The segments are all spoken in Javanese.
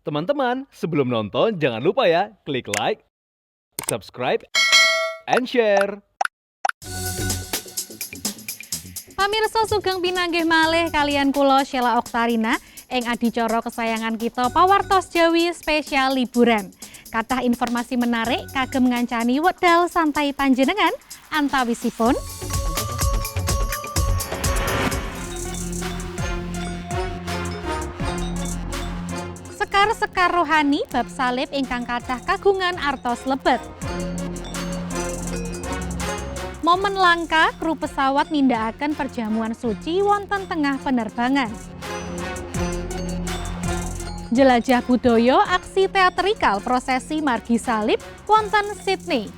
Teman-teman, sebelum nonton jangan lupa ya, klik like, subscribe, and share. Pamirsa sugeng pinanggih malih kalian kula Sheila Oktarina ing adicara kesayangan kita Pawartos Jawi spesial liburan. Kathah informasi menarik kagem ngancani wekdal santai panjenengan antawisipun sekar rohani bab salib ingkang kathah kagungan artos lebet. Momen langka kru pesawat nindakaken perjamuan suci wonten tengah penerbangan. Jelajah budaya aksi teatrikal prosesi margi salib wonten Sydney.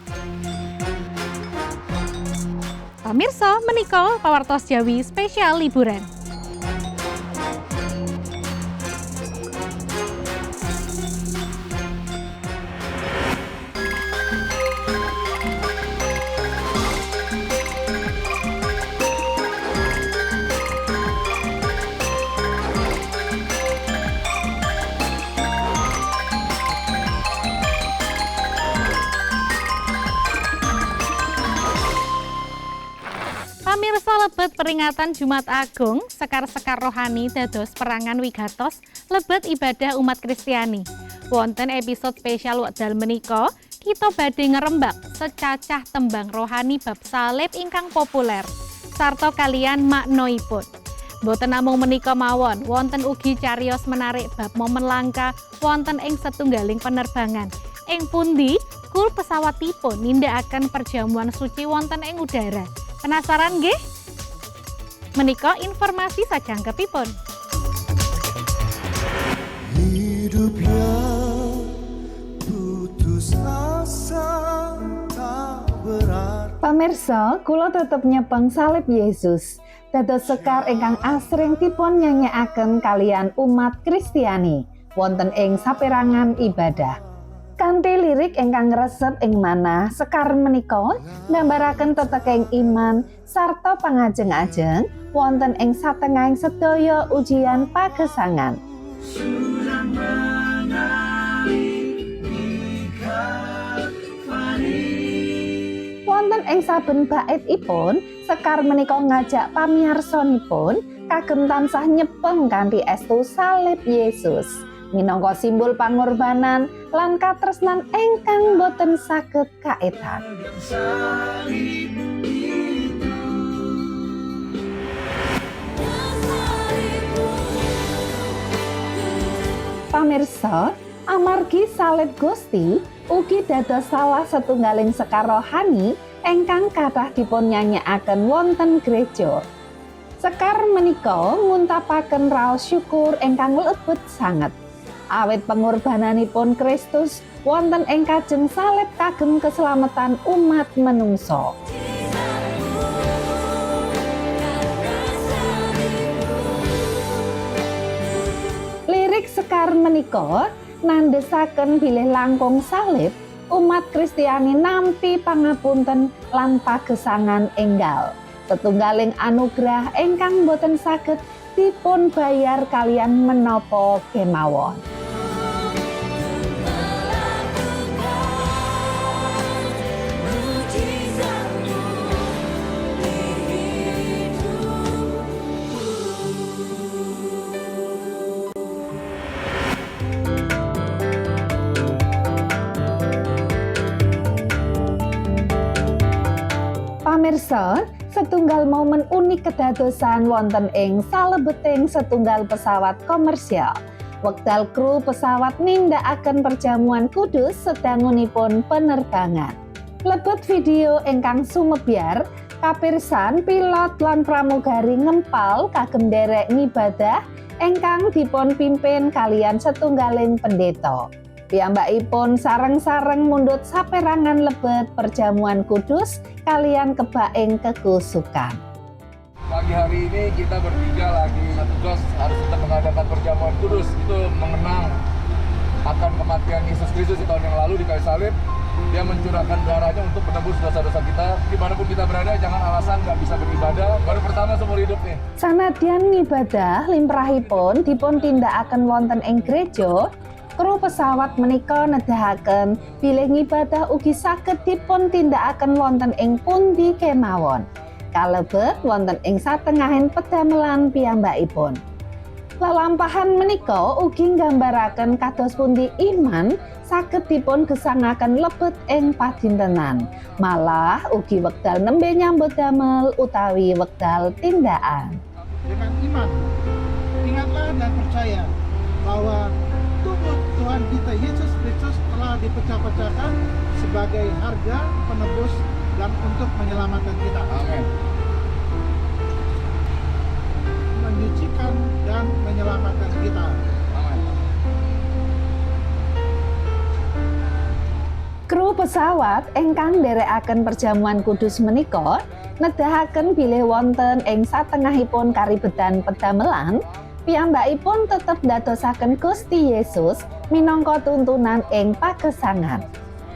Pamirsa menika Pawartos Jawi spesial liburan. Pamirsa lebet peringatan Jumat Agung, sekar-sekar rohani dados perangan wigatos lebet ibadah umat Kristiani. Wonten episode spesial wekdal menika, kita badhe ngerembak secacah tembang rohani bab salib ingkang populer, sarta kalian maknoipun. Boten namung menika mawon, wonten ugi cariyos menarik bab momen langka wonten ing setunggaling penerbangan. Ing pundi kul pesawatipun nindakaken perjamuan suci wonten ing udara. Penasaran nggih? Menika informasi sajangkepipun. Hidup yang putus asa tak berarti. Pamirsa, kula tetep nyepeng salib Yesus. Dados sekar ingkang asring dipun nyanyekaken kalian umat Kristiani wonten ing saperangan ibadah. Kanthi lirik ingkang ngresep ing manah, sekar menika nggambaraken teteking iman sarta pangajeng-ajeng wonten ing satengahing sedaya ujian pagesangan. Wonten ing saben baitipun, sekar menika ngajak pamiyarsanipun kagem tansah nyepeng kanthi estu salib Yesus. Minangka simbol pangorbanan lan katresnan ingkang boten saged kaetan. Pamirsa, amargi salib Gusti ugi dados salah setunggaling sekar rohani ingkang kathah dipun nyanyekaken wonten gereja. Sekar menika nguntapaken raos syukur ingkang lebet sanget. Awit pengorbananipun Kristus wonten ing kajeng salib kagem keselamatan umat menungso. Lirik sekar menika nandhesaken bilih langkung salib umat Kristiani nampi pangapunten lan pagesangan enggal. Setunggaling anugrah ingkang boten saged dipun bayar kalian menapa kemawon. Pamirsa, setunggal momen unik kedadosan wonten ing salebeting setunggal pesawat komersial. Wekdal kru pesawat nindakaken perjamuan kudus sedangunipun penerbangan. Lebet video ingkang sumebyar, kapirsan pilot lan pramugari ngempal kagem derek ngibadah ingkang dipun pimpin kalian setunggaling pendeta. Piyambakipun sareng-sareng mundhut saperangan lebet perjamuan kudus kalian kebaing kekusukan. Pagi hari ini kita bertiga lagi tugas harus tetap mengadakan perjamuan kudus, itu mengenang akan kematian Yesus Kristus di tahun yang lalu di kayu salib. Dia mencurahkan darahnya untuk menebus dosa-dosa kita. Dimanapun kita berada, jangan alasan nggak bisa beribadah. Baru pertama seumur hidup nih. Sanadyan ngibadah limrahipun dipun tindakaken wonten ing gereja, Kru pesawat menika nedahaken bilih ngibadah ugi saged dipun tindakaken wonten ing pundi kemawon. Kalebet wonten ing satengahing pedamelan piyambakipun. Lelampahan menika ugi nggambaraken kados pundi iman saged dipun gesangaken lebet ing padintenan. Malah ugi wekdal nembe nyambut damel utawi wekdal tindakan. Dengan iman, ingatlah dan percaya bahwa tubuh Tuhan kita Yesus Kristus telah dipecah-pecahkan sebagai harga penebus dan untuk menyelamatkan kita. Amin. Menyucikan dan menyelamatkan kita. Amin. Kru pesawat ingkang nderekaken perjamuan kudus menika nedahaken bilih wonten ing satengahipun karibetan pedamelan, piyambakipun tetep ndadosaken Gusti Yesus minangka tuntunan ing pagesangan.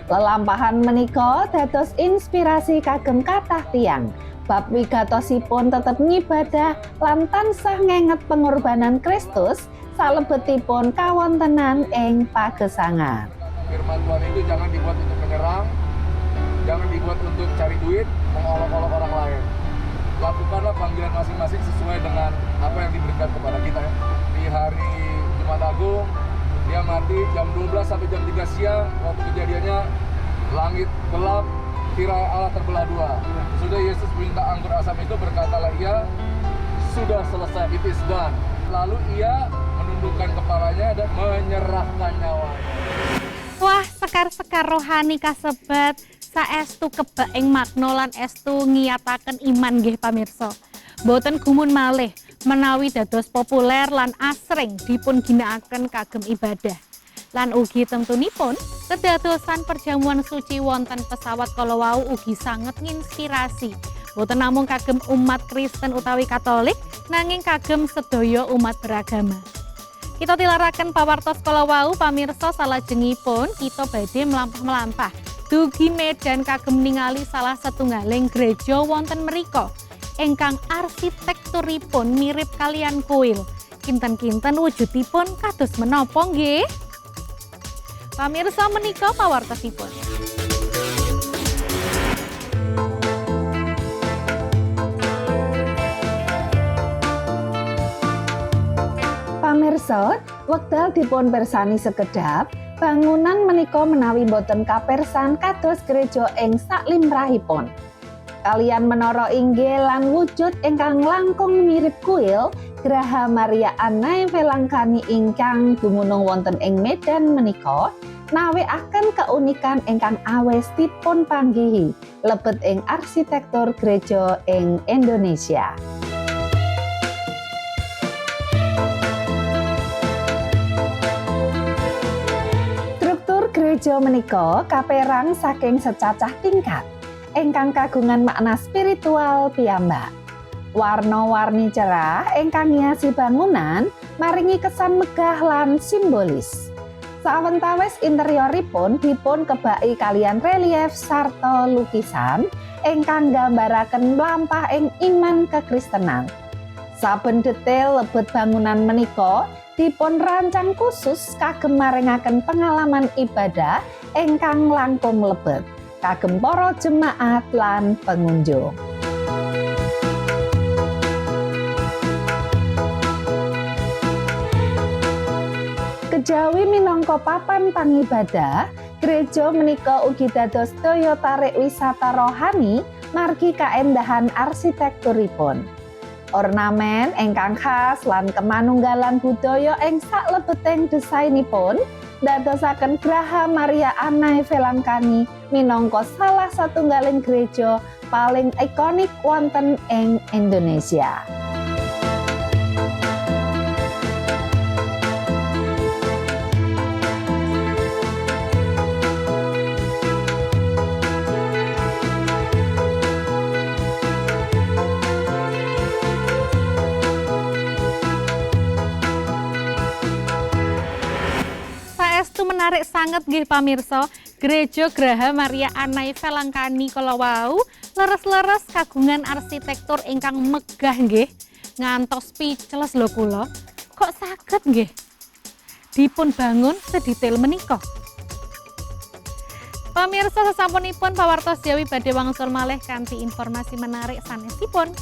Lelampahan menika dados inspirasi kagem kathah tiyang. Bab wigatosipun tetep ngibadah lan tansah ngenget pengorbanan Kristus salebetipun kawontenan ing pagesangan. Firman Tuhan itu jangan dibuat untuk menyerang, jangan dibuat untuk cari duit, mengolok-olok orang lain. Lakukanlah panggilan masing-masing sesuai dengan apa yang diberikan kepada kita ya. Di hari Jumat Agung, dia mati jam 12 sampai jam 3 siang, waktu kejadiannya langit gelap, tirai Allah terbelah dua. Sudah Yesus minta anggur asam itu, berkatalah ia, sudah selesai, it is done. Lalu ia menundukkan kepalanya dan menyerahkan nyawanya. Wah, sekar-sekar rohani kasebat saestu kebak ing makna lan estu ngiyataken iman nggih pamirsa. Boten gumun malih menawi dados populer lan asring dipun ginakaken kagem ibadah. Lan ugi tentunipun kedadosan perjamuan suci wonten pesawat kala wau ugi sanget nginspirasi. Boten namung kagem umat Kristen utawi Katolik, nanging kagem sedaya umat beragama. Kita tilaraken pawartos kala wau pamirsa, salajengipun kita badhe melampah-melampah dugi Medan kagem ningali salah setunggaling gereja wonten mrika ingkang arsitekturipun mirip kalian kuil. Kinten-kinten wujudipun kados menapa nggih? Pamirsa, menika pawartosipun. Pamirsa, wekdal dipun pirsani sekedhap, bangunan menika menawi boten kapersan kados gereja ing saklimrahipun. Kalian menara inggil lan wujud ingkang langkung mirip kuil, Graha Maria Anna Velangkani ingkang dumunung wonten ing Medan menika nawekaken keunikan ingkang awis dipun panggihi lebet ing arsitektur gereja ing Indonesia. Gereja menika kaperang saking secacah tingkat ingkang kagungan makna spiritual piyambak. Warna-warni cerah ingkang hiasi bangunan maringi kesan megah lan simbolis. Sawetawis interioripun dipun kebaki kalian relief sarta lukisan ingkang nggambaraken mlampah ing iman kekristenan. Saben detail lebet bangunan menika dipun rancang khusus kagem maringaken pengalaman ibadah ingkang langkung lebet kagem para jemaat lan pengunjung. Kejawi minangka papan pangibadah, gereja menika ugi dados daya tarik wisata rohani margi kaendahan arsitekturipun. Ornamen ingkang khas lan kemanunggalan budaya ing saklebeting desainipun dadosaken Graha Maria Anna Velangkani minangka salah satunggaling gereja paling ikonik wonten ing Indonesia. Menarik sangat nggih pamirsa, Gereja Graha Maria Anna Velangkani kala wau leres-leres kagungan arsitektur ingkang megah nggih. Ngantos speechless lho kula. Kok saged nggih? dipun bangun sedetail menika? Pamirsa sasampunipun pawartos Jawi badhe wangsul malih kanthi informasi menarik sanesipun.